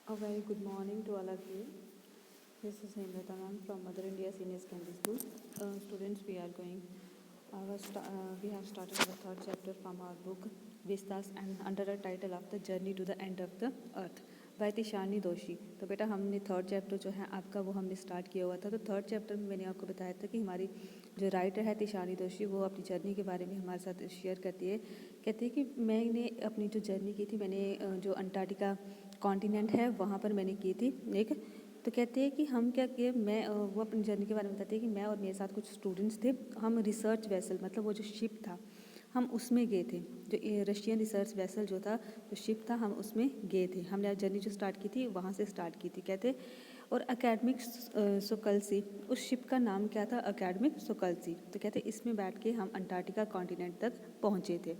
A very good morning to all of you. This is Hemlata ma'am from Mother India Senior Secondary School. Students, we have started the third chapter from our book Vistas and under a title of the Journey to the End of the Earth by Tishani दोषी। तो बेटा हमने third chapter जो है आपका वो हमने start किया हुआ था। तो थर्ड चैप्टर में मैंने आपको बताया था कि हमारी जो राइटर है तिशानी दोषी वो अपनी जर्नी के बारे में हमारे साथ शेयर करती है। कहती है कि मैंने अपनी जो जर्नी की थी मैंने जो अंटार्कटिका कॉन्टिनेंट है वहाँ पर मैंने की थी एक। तो कहते हैं कि हम क्या किए, मैं वो अपनी जर्नी के बारे में बताते हैं कि मैं और मेरे साथ कुछ स्टूडेंट्स थे। हम रिसर्च वेसल मतलब वो जो शिप था हम उसमें गए थे, जो रशियन रिसर्च वेसल जो था जो शिप था हम उसमें गए थे। हमने जर्नी जो स्टार्ट की थी वहाँ से स्टार्ट की थी कहते। और अकेडमिक सोकल्सी, उस शिप का नाम क्या था, अकेडमिक सोकल्सी। तो कहते इसमें बैठ के हम अंटार्कटिका कॉन्टिनेंट तक पहुँचे थे।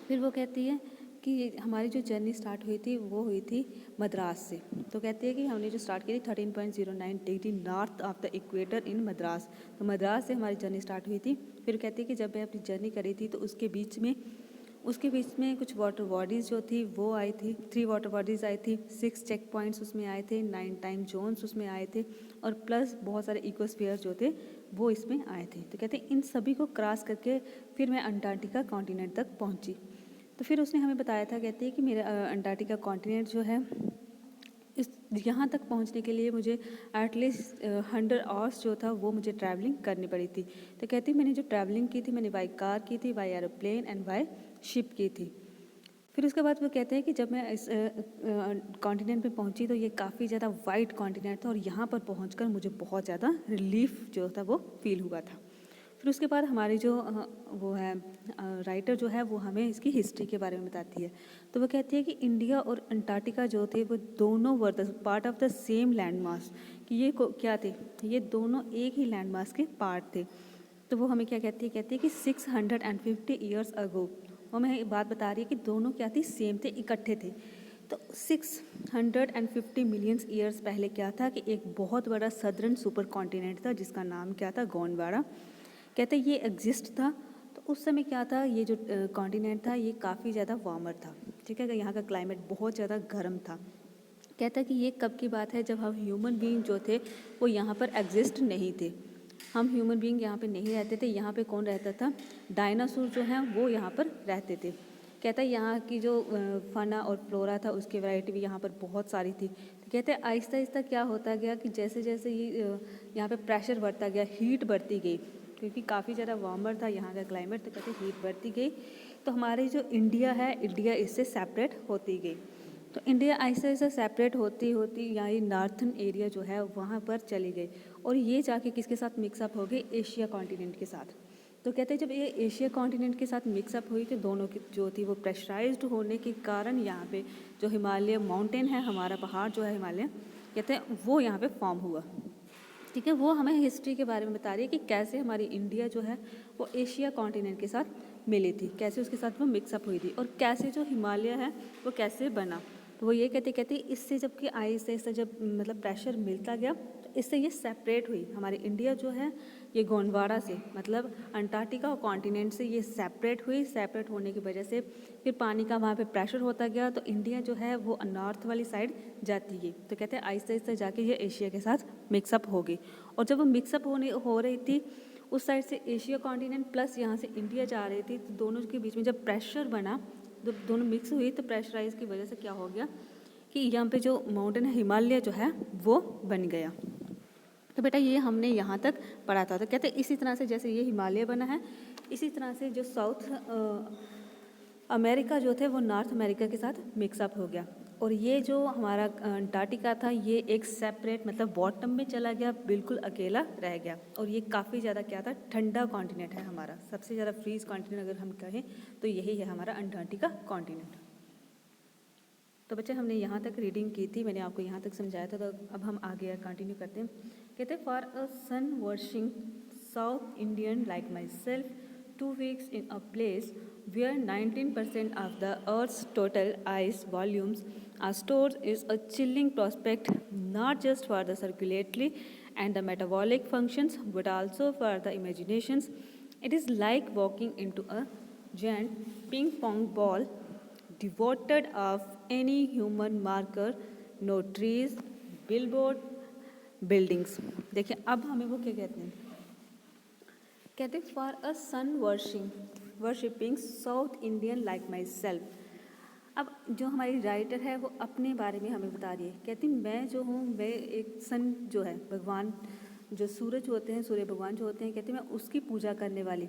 फिर वो कहती है कि हमारी जो जर्नी स्टार्ट हुई थी वो हुई थी मद्रास से। तो कहती है कि हमने जो स्टार्ट की थी 13.09 degree north of the equator in Madras. तो मद्रास से हमारी जर्नी स्टार्ट हुई थी। फिर कहती है कि जब मैं अपनी जर्नी करी थी तो उसके बीच में कुछ वाटर बॉडीज़ जो थी वो आई थी। 3 वाटर बॉडीज़ आई थी, 6 चेक पॉइंट्स उसमें आए थे, 9 टाइम जोन्स उसमें आए थे और प्लस बहुत सारे इकोस्फीयर जो थे वो इसमें आए थे। तो कहते हैं इन सभी को क्रॉस करके फिर मैं अंटार्कटिका कॉन्टिनेंट तक पहुंची। तो फिर उसने हमें बताया था, कहती है कि मेरा अंटार्कटिका कॉन्टिनेंट जो है इस यहाँ तक पहुँचने के लिए मुझे एटलीस्ट 100 आवर्स जो था वो मुझे ट्रैवलिंग करनी पड़ी थी। तो कहती मैंने जो ट्रैवलिंग की थी मैंने बाई कार की थी, by aeroplane and by ship की थी। फिर उसके बाद वो कहते हैं कि जब मैं इस कॉन्टिनेंट पे पहुंची तो ये काफ़ी ज़्यादा वाइड कॉन्टिनेंट था और यहाँ पर पहुंचकर मुझे बहुत ज़्यादा रिलीफ जो था वो फील हुआ था। फिर उसके बाद हमारी जो वो है राइटर जो है वो हमें इसकी हिस्ट्री के बारे में बताती है। तो वो कहती है कि इंडिया और अंटार्कटिका जो थे वो दोनों were the part of the same land mass, कि ये क्या थे, ये दोनों एक ही लैंड मास के पार्ट थे। तो वो हमें क्या कहती है कि 650 ईयर्स अगो वो हमें बात बता रही है कि दोनों क्या थी, सेम थे, इकट्ठे थे। तो 650 मिलियंस ईयर्स पहले क्या था कि एक बहुत बड़ा सदर्न सुपर कॉन्टिनेंट था जिसका नाम क्या था, गोंडवाना। कहते ये एग्जिस्ट था। तो उस समय क्या था, ये जो कॉन्टिनेंट था ये काफ़ी ज़्यादा वार्मर था, ठीक है, यहाँ का क्लाइमेट बहुत ज़्यादा गर्म था। कहता कि ये कब की बात है, जब हम ह्यूमन बीइंग जो थे वो यहाँ पर एग्जिस्ट नहीं थे। हम ह्यूमन बीइंग यहाँ पे नहीं रहते थे। यहाँ पे कौन रहता था, डायनासोर जो हैं वो यहाँ पर रहते थे। कहता है यहाँ की जो फना और फ्लोरा था उसकी वैरायटी भी यहाँ पर बहुत सारी थी। तो कहते हैं आहिस्ता आहिस्ता क्या होता गया कि जैसे जैसे ये यहाँ पे प्रेशर बढ़ता गया, हीट बढ़ती गई, क्योंकि काफ़ी ज़्यादा वार्मर था यहाँ का क्लाइमेट। तो कहते हीट बढ़ती गई तो हमारी जो इंडिया है, इंडिया इससे सेपरेट होती गई। तो इंडिया ऐसे ऐसे सेपरेट होती होती यहाँ ये नॉर्थन एरिया जो है वहाँ पर चली गई और ये जाके किसके साथ मिक्सअप हो गई, एशिया कॉन्टिनेंट के साथ। तो कहते हैं जब ये एशिया कॉन्टिनेंट के साथ मिक्सअप हुई तो दोनों की जो थी वो प्रेशराइज्ड होने के कारण यहाँ पे जो हिमालय माउंटेन है, हमारा पहाड़ जो है हिमालय, कहते हैं वो यहाँ पे फॉर्म हुआ। ठीक है, वो हमें हिस्ट्री के बारे में बता रही है कि कैसे हमारी इंडिया जो है वो एशिया कॉन्टिनेंट के साथ मिली थी, कैसे उसके साथ वो मिक्सअप हुई थी और कैसे जो हिमालय है वो कैसे बना। तो वो ये कहते कहते इससे जबकि आहिस्ता आहिस्ता जब मतलब प्रेशर मिलता गया तो इससे ये सेपरेट हुई। हमारी इंडिया जो है ये गोंडवाना से मतलब अंटार्कटिका और कॉन्टिनेंट से ये सेपरेट हुई। सेपरेट होने की वजह से फिर पानी का वहाँ पे प्रेशर होता गया तो इंडिया जो है वो नॉर्थ वाली साइड जाती गई। तो कहते हैं आहिस्ता आहिस्ता जाके ये एशिया के साथ मिक्सअप हो गई और जब वो मिक्सअप हो रही थी उस साइड से एशिया कॉन्टिनेंट प्लस यहाँ से इंडिया जा रही थी, तो दोनों के बीच में जब प्रेशर बना, जब दोनों मिक्स हुई तो प्रेशराइज की वजह से क्या हो गया कि यहाँ पे जो माउंटेन है हिमालय जो है वो बन गया। तो बेटा ये हमने यहाँ तक पढ़ा था। तो कहते इसी तरह से जैसे ये हिमालय बना है इसी तरह से जो साउथ अमेरिका जो थे वो नॉर्थ अमेरिका के साथ मिक्सअप हो गया और ये जो हमारा अंटार्कटिका था ये एक सेपरेट मतलब बॉटम में चला गया, बिल्कुल अकेला रह गया। और ये काफ़ी ज़्यादा क्या था, ठंडा कॉन्टिनेंट है हमारा, सबसे ज़्यादा फ्रीज कॉन्टिनेंट अगर हम कहें तो यही है हमारा अंटार्कटिका कॉन्टिनेंट। तो बच्चे हमने यहाँ तक रीडिंग की थी, मैंने आपको यहाँ तक समझाया था। तो अब हम आगे कंटिन्यू करते हैं। कहते हैं for a sun worshipping South Indian like myself 2 weeks in a place where 19% of the Earth's total ice volumes are stored is a chilling prospect, not just for the circulatory and the metabolic functions, but also for the imaginations. It is like walking into a giant ping pong ball devoid of any human marker, no trees, billboard, buildings. देखिए अब हमें वो क्या कहते हैं, कहते हैं for a sun worshipping South Indian like myself. अब जो हमारी राइटर है वो अपने बारे में हमें बता रही है, कहती मैं जो हूँ मैं एक सन जो है भगवान, जो सूरज होते हैं, सूर्य भगवान जो होते हैं, कहती मैं उसकी पूजा करने वाली,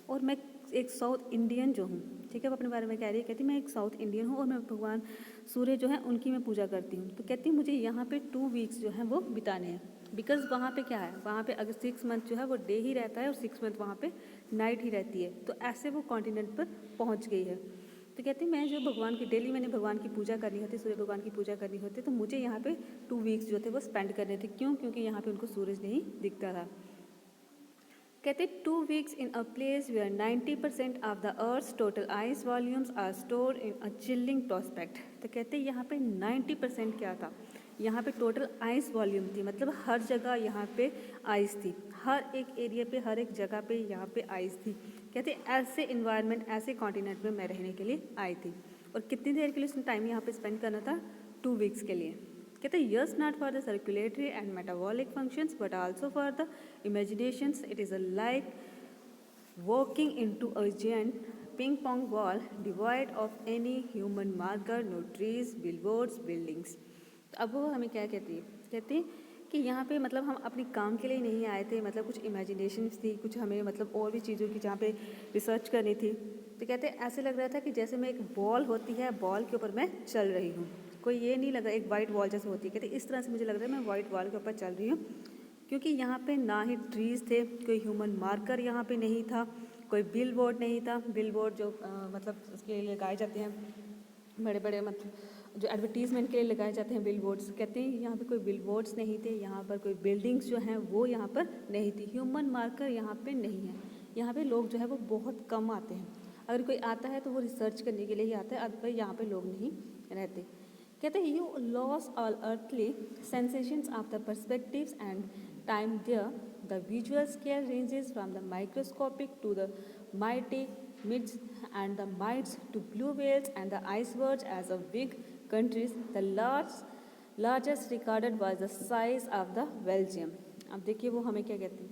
और मैं एक साउथ इंडियन जो हूँ, ठीक है, वो अपने बारे में कह रही है, कहती मैं एक साउथ इंडियन हूँ और मैं भगवान सूर्य जो है उनकी मैं पूजा करती हूँ। तो कहती मुझे यहाँ पे 2 वीक्स जो है वो बिताने हैं, बिकॉज वहाँ पे क्या है, वहाँ पे अगर 6 मंथ जो है वो डे ही रहता है और 6 मंथ वहाँ पे नाइट ही रहती है, तो ऐसे वो कॉन्टिनेंट पर पहुँच गई है। तो कहती मैं जो भगवान की डेली मैंने भगवान की पूजा करनी होती, सूर्य भगवान की पूजा करनी होती, तो मुझे यहाँ पे 2 वीक्स जो थे वो स्पेंड करने थे। क्यों? क्योंकि यहाँ पे उनको सूरज नहीं दिखता था। कहते 2 weeks in a place where 90% of the earth's total ice volumes are stored in a chilling prospect. तो कहते यहाँ पे 90% क्या था, यहाँ पे टोटल आइस वॉल्यूम थी, मतलब हर जगह यहाँ पे आइस थी, हर एक एरिया पे, हर एक जगह पे यहाँ पे आइस थी। कहते ऐसे इन्वायरमेंट, ऐसे कॉन्टिनेंट में मैं रहने के लिए आई थी। और कितनी देर के लिए उसने टाइम यहाँ पे स्पेंड करना था, 2 वीक्स के लिए। कहते yes not for the circulatory and metabolic functions but also for the imaginations. It is a like walking into a giant ping pong ball devoid of any human marker, no trees, billboards, buildings. तो अब वो हमें क्या कहती है, कहती है कि यहाँ पे मतलब हम अपने काम के लिए नहीं आए थे, मतलब कुछ इमेजिनेशंस थी, कुछ हमें मतलब और भी चीज़ों की जहाँ पे रिसर्च करनी थी। तो कहते हैं ऐसे लग रहा था कि जैसे मैं एक बॉल होती है, बॉल के ऊपर मैं चल रही हूँ, कोई ये नहीं लगा एक वाइट वॉल जैसे होती है, कहते इस तरह से मुझे लग रहा है मैं वाइट वॉल के ऊपर चल रही हूँ, क्योंकि यहाँ पे ना ही ट्रीज़ थे, कोई ह्यूमन मार्कर यहाँ पे नहीं था, कोई बिल बोर्ड नहीं था। बिल बोर्ड जो मतलब उसके लिए लगाए जाते हैं, बड़े बड़े मतलब जो एडवर्टीज़मेंट के लिए लगाए जाते हैं बिल बोर्ड्स, कहते हैं यहाँ पे कोई बिल बोर्ड्स नहीं थे, यहाँ पर कोई बिल्डिंग्स जो हैं वो यहाँ पर नहीं थी, ह्यूमन मार्कर यहाँ पे नहीं है। यहाँ पे लोग जो है वो बहुत कम आते हैं, अगर कोई आता है तो वो रिसर्च करने के लिए ही आता है, अदरवाइज यहाँ पे लोग नहीं रहते। कहते हैं you loss all earthly sensations of the perspectives and time there, the visual scale ranges from the microscopic to the mighty mids and the mites to blue whales and the icebergs as of big countries. The largest recorded was the size of the Belgium. अब देखिए वो हमें क्या कहते हैं,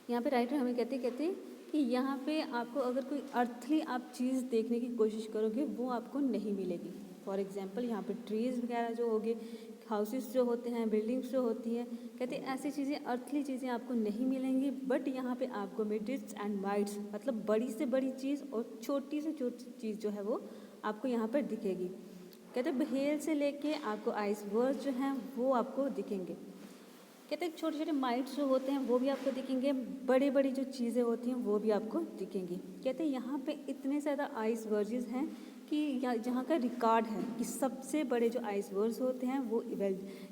यहाँ पे writer हमें कहते हैं कि यहाँ पे आपको अगर कोई अर्थली आप चीज़ देखने की कोशिश करोगे वो आपको नहीं मिलेगी। फॉर एग्जांपल यहाँ पे ट्रीज़ वगैरह जो होंगे, हाउसेस जो होते हैं, बिल्डिंग्स जो होती हैं, कहते हैं ऐसी चीज़ें, अर्थली चीज़ें आपको नहीं मिलेंगी। बट यहाँ पे आपको मिड्स एंड माइट्स, मतलब बड़ी से बड़ी चीज़ और छोटी से छोटी चीज़ जो है वो आपको यहाँ पर दिखेगी। कहते हैं बहेल से लेके आपको आइसबर्ग जो हैं वो आपको दिखेंगे। कहते हैं छोटे छोटे माइट्स जो होते हैं वो भी आपको दिखेंगे, बड़ी बड़ी जो चीज़ें होती हैं वो भी आपको दिखेंगी। कहते हैं यहाँ पे इतने ज़्यादा आइसबर्ग्स हैं कि जहाँ का रिकॉर्ड है कि सबसे बड़े जो आइसबर्ग्स होते हैं वो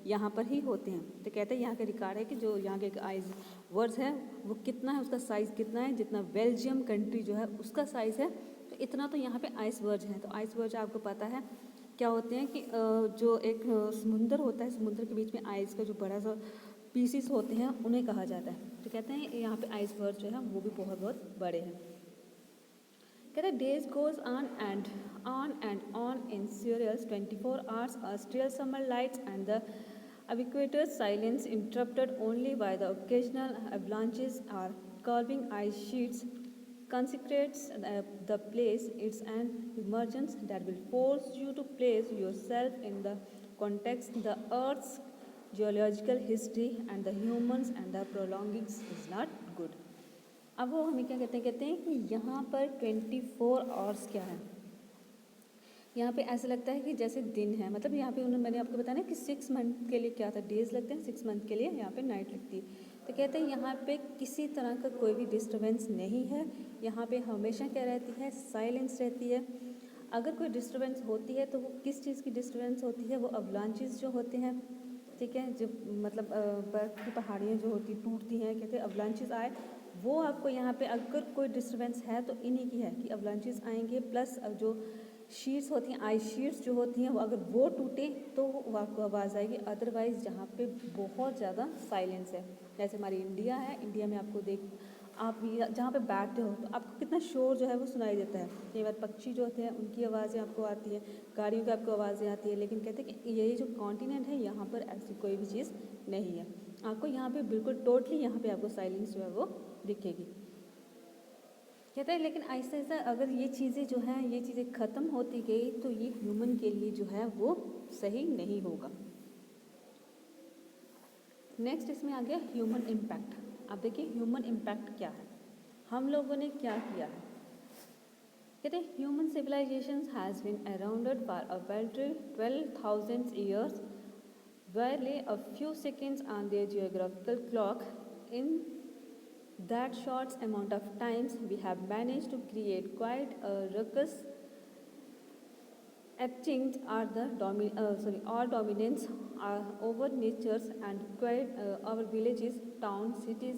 यहाँ पर ही होते हैं। तो कहते हैं यहाँ का रिकॉर्ड है कि जो यहाँ के आइसबर्ग्स है वो कितना है, उसका साइज़ कितना है, जितना बेल्जियम कंट्री जो है उसका साइज़ है, तो इतना तो यहाँ पे आइसबर्ग है। तो आइसबर्ग आपको पता है क्या होते हैं कि जो एक समुंदर होता है, समुद्र के बीच में आइस का जो बड़ा सा पीसीस होते हैं उन्हें कहा जाता है। तो कहते हैं यहाँ पे आइसबर्ग जो है वो भी बहुत बहुत बड़े हैं। कहते हैं days goes on and on in serials 24 hours austrial summer lights and the ubiquitous silence interrupted only by the occasional avalanches or curving ice sheets consecrates the place. It's an emergence that will force you to place yourself in the context, the earth's geological history and the humans and the prolongings is not good. अब वो हमें क्या कहते हैं कि यहाँ पर 24 hours क्या है, यहाँ पे ऐसा लगता है कि जैसे दिन है, मतलब यहाँ पे उन्होंने, मैंने आपको बताया ना कि 6 मंथ के लिए क्या था, डेज लगते हैं, 6 मंथ के लिए यहाँ पे नाइट लगती है। तो कहते हैं यहाँ पे किसी तरह का कोई भी डिस्टर्बेंस नहीं है, यहाँ पे हमेशा क्या रहती है, साइलेंस रहती है। अगर कोई डिस्टर्बेंस होती है तो वो किस चीज़ की डिस्टर्बेंस होती है, वो अवलांचेस जो होते हैं, ठीक है, जो मतलब बर्फ़ की पहाड़ियाँ जो होती टूटती हैं, कहते हैं अवलांचेस आए, वो आपको यहाँ पे अगर कोई डिस्टर्बेंस है तो इन्हीं की है कि अवलांचेस आएंगे। प्लस जो शीट्स होती हैं, आइस शीट्स जो होती हैं, वो अगर वो टूटे तो वो आपको आवाज़ आएगी, अदरवाइज़ जहाँ पे बहुत ज़्यादा साइलेंस है। जैसे हमारी इंडिया है, इंडिया में आपको आप जहाँ पे बैठते हो तो आपको कितना शोर जो है वो सुनाई देता है। कई बार पक्षी जो होते हैं उनकी आवाज़ें आपको आती है, गाड़ियों की आपको आवाज़ें आती है, लेकिन कहते हैं कि यही जो कॉन्टिनेंट है यहाँ पर ऐसी कोई भी चीज़ नहीं है। आपको यहाँ पे बिल्कुल टोटली यहाँ पे आपको साइलेंस जो है वो दिखेगी। कहते हैं लेकिन ऐसा ऐसा अगर ये चीज़ें जो हैं ये चीज़ें ख़त्म होती गई तो ये ह्यूमन के लिए जो है वो सही नहीं होगा। नेक्स्ट इसमें आ गया ह्यूमन इम्पैक्ट। अब देखिए ह्यूमन इम्पैक्ट क्या है, हम लोगों ने क्या किया है। कहते हैं human civilisation has been around for a well 12,000 years, barely a few seconds on their geographical clock. In that short amount of time, we have managed to create quite a ruckus. Extinct are the all dominance over natures and quite our villages, towns, cities,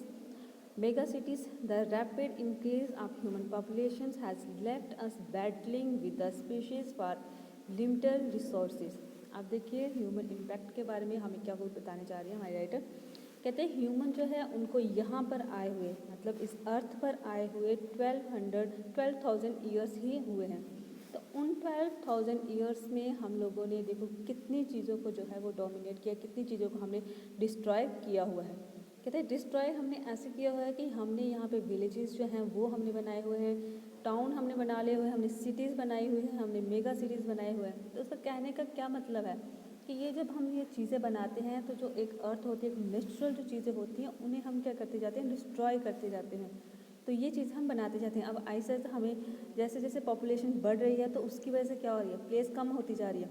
mega cities. The rapid increase of human populations has left us battling with the species for limited resources. अब देखिए human impact के बारे में हमें क्या कुछ बताने जा रही है हमारे राइटर। कहते हैं ह्यूमन जो है उनको यहाँ पर आए हुए मतलब इस अर्थ पर आए हुए 12,000 ईयर्स ही हुए हैं। तो उन 12,000 ईयर्स में हम लोगों ने देखो कितनी चीज़ों को जो है वो डोमिनेट किया, कितनी चीज़ों को हमने डिस्ट्रॉय किया हुआ है। कहते हैं डिस्ट्रॉय हमने ऐसे किया हुआ है कि हमने यहाँ पे विलेजेस जो हैं वो हमने बनाए हुए हैं, टाउन हमने बना लिए हुए हैं, हमने सिटीज़ बनाई हुई हैं, हमने मेगा सिटीज़ बनाए हुए हैं। तो उसका कहने का क्या मतलब है कि ये जब हम ये चीज़ें बनाते हैं तो जो एक अर्थ होती है, एक नेचुरल जो चीज़ें होती हैं उन्हें हम क्या करते जाते हैं, डिस्ट्रॉय करते जाते हैं। तो ये चीज़ हम बनाते जाते हैं। अब ऐसे ऐसे हमें जैसे जैसे पॉपुलेशन बढ़ रही है तो उसकी वजह से क्या हो रही है, प्लेस कम होती जा रही है,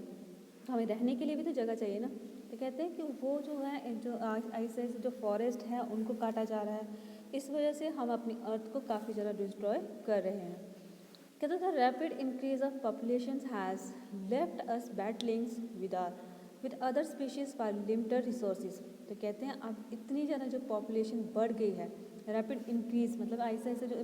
तो हमें रहने के लिए भी तो जगह चाहिए ना। तो कहते हैं कि वो जो है जो ऐसे ऐसे जो फॉरेस्ट है उनको काटा जा रहा है, इस वजह से हम अपनी अर्थ को काफ़ी ज़्यादा डिस्ट्रॉय कर रहे हैं। कहते हैं rapid increase of population has left us battlings with other species for limited resources. तो कहते हैं अब इतनी ज़्यादा जो पॉपुलेशन बढ़ गई है, रैपिड इंक्रीज मतलब ऐसे ऐसे जो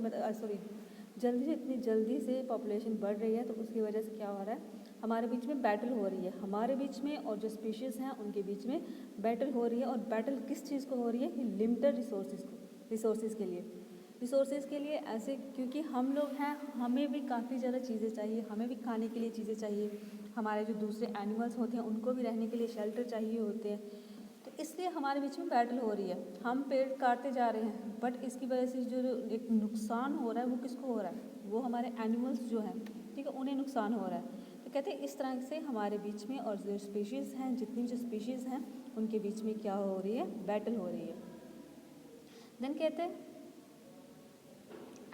जल्दी से इतनी जल्दी से पॉपुलेशन बढ़ रही है तो उसकी वजह से क्या हो रहा है, हमारे बीच में बैटल हो रही है, हमारे बीच में और जो स्पीशीज़ हैं उनके बीच में बैटल हो रही है। और बैटल किस चीज़ को हो रही है कि लिमिटेड रिसोर्सेज के लिए ऐसे, क्योंकि हम लोग हैं, हमें भी काफ़ी ज़्यादा चीज़ें चाहिए, हमें भी खाने के लिए चीज़ें चाहिए, हमारे जो दूसरे एनिमल्स होते हैं उनको भी रहने के लिए शेल्टर चाहिए होते हैं। तो इसलिए हमारे बीच में बैटल हो रही है, हम पेड़ काटते जा रहे हैं, बट इसकी वजह से जो एक नुकसान हो रहा है वो किसको हो रहा है, वो हमारे एनिमल्स जो हैं, ठीक है, उन्हें नुकसान हो रहा है। तो कहते हैं इस तरह से हमारे बीच में और जो स्पीशीज़ हैं, जितनी जो स्पीशीज़ हैं उनके बीच में क्या हो रही है, बैटल हो रही है। देन कहते हैं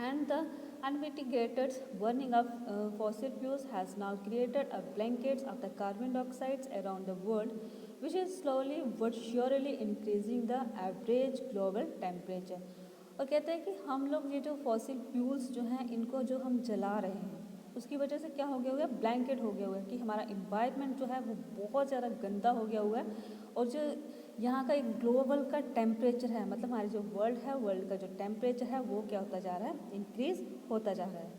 and the unmitigated burning of fossil fuels has now created a blanket of the carbon dioxide around the world, which is slowly but surely increasing the average global temperature. और कहते हैं कि हम लोग ये जो फॉसिल फ्यूल्स जो हैं इनको जो हम जला रहे हैं उसकी वजह से क्या हो गया हुआ है, ब्लैंकेट हो गया हुआ है कि हमारा इन्वायरमेंट जो है वो बहुत ज़्यादा गंदा हो गया हुआ है। और जो यहाँ का एक ग्लोबल का टेम्परेचर है, मतलब हमारे जो वर्ल्ड है, वर्ल्ड का जो टेम्परेचर है वो क्या होता जा रहा है, इंक्रीज होता जा रहा है।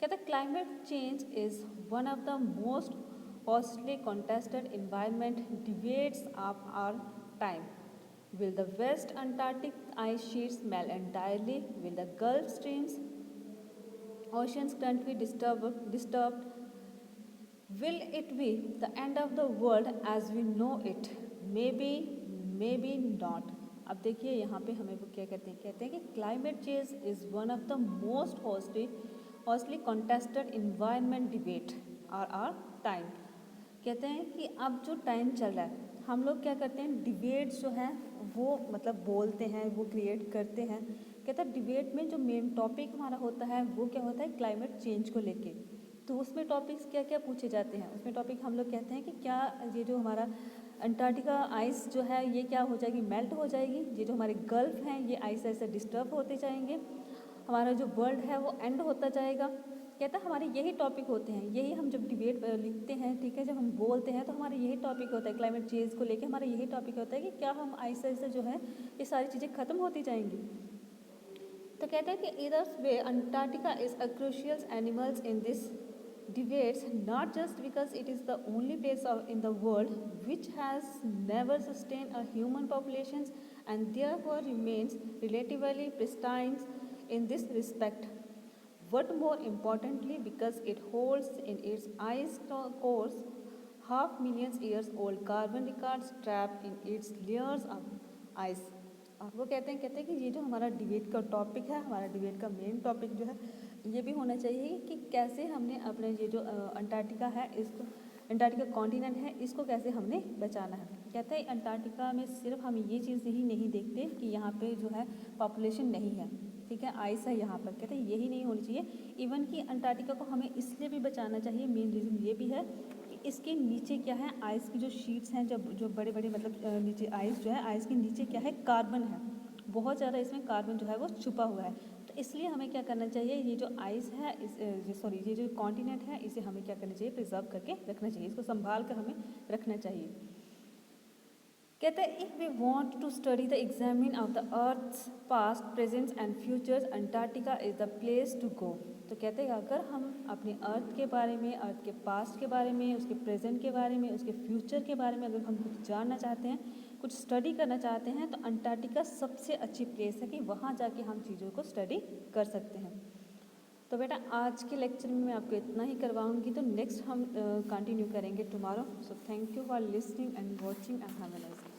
कहते हैं climate change is one of the most hotly contested environment debates of our time. Will the West Antarctic ice sheets melt entirely? Will the Gulf Stream's oceans currently disturbed? Will it be the end of the world as we know it? Maybe, maybe not. अब देखिए यहाँ पे हमें वो क्या कहते हैं कि climate change is one of the most hotly contested environment debate our time. कहते हैं कि अब जो टाइम चल रहा है हम लोग क्या करते हैं, डिबेट्स जो हैं वो मतलब बोलते हैं, वो क्रिएट करते हैं। कहते हैं डिबेट में जो मेन टॉपिक हमारा होता है वो क्या होता है, क्लाइमेट चेंज को लेके। तो उसमें टॉपिक्स क्या क्या पूछे जाते हैं, उसमें टॉपिक हम लोग कहते हैं कि क्या ये जो हमारा अंटार्कटिका आइस जो है ये क्या हो जाएगी, मेल्ट हो जाएगी, ये जो हमारे गल्फ हैं ये आइस ऐसे डिस्टर्ब होते जाएंगे, हमारा जो वर्ल्ड है वो एंड होता जाएगा। कहता है हमारे यही टॉपिक होते हैं, यही हम जब डिबेट लिखते हैं, ठीक है, जब हम बोलते हैं तो हमारे यही टॉपिक होता है, क्लाइमेट चेंज को लेके हमारा यही टॉपिक होता है कि क्या हम आइस ऐसे जो है ये सारी चीज़ें ख़त्म होती जाएंगी। तो कहते हैं कि इधर way Antarctica is a crucial animals in this debates, not just because it is the only place in the world which has never sustained a human population and therefore remains relatively pristine, in this respect. What more importantly, because it holds in its ice cores half millions years old carbon records trapped in its layers of ice. और वो कहते हैं कि ये जो हमारा debate का topic है, हमारा डिबेट का मेन टॉपिक जो है ये भी होना चाहिए कि कैसे हमने अपने ये जो अंटार्कटिका है, इसको अंटार्कटिका कॉन्टिनेंट है, इसको कैसे हमने बचाना है। कहते हैं अंटार्कटिका में सिर्फ हम ये चीज़ ही नहीं देखते कि यहाँ पे जो है पॉपुलेशन नहीं है, ठीक है, आइस है यहाँ पर, कहते हैं यही नहीं होनी चाहिए। इवन कि अंटार्कटिका को हमें इसलिए भी बचाना चाहिए, मेन रीज़न ये भी है कि इसके नीचे क्या है, आइस की जो शीट्स हैं, जब जो बड़े बड़े मतलब नीचे आइस जो है, आइस के नीचे क्या है, कार्बन है, बहुत ज़्यादा इसमें कार्बन जो है वो छुपा हुआ है। तो इसलिए हमें क्या करना चाहिए, ये जो आइस है, ये जो कॉन्टिनेंट है, इसे हमें क्या करना चाहिए, प्रिजर्व करके रखना चाहिए, इसको संभाल कर हमें रखना चाहिए। कहते हैं if we want to study the examine of the earth's past presents and futures, Antarctica is the place to go. तो कहते हैं अगर हम अपने अर्थ के बारे में, अर्थ के पास्ट के बारे में, उसके प्रेजेंट के बारे में, उसके फ्यूचर के बारे में अगर हम कुछ जानना चाहते हैं, कुछ स्टडी करना चाहते हैं, तो अंटार्कटिका सबसे अच्छी प्लेस है कि वहाँ जाके हम चीज़ों को स्टडी कर सकते हैं। तो बेटा आज के लेक्चर में मैं आपको इतना ही करवाऊंगी, तो नेक्स्ट हम कंटिन्यू करेंगे tomorrow. So thank you for listening and watching and have a nice day.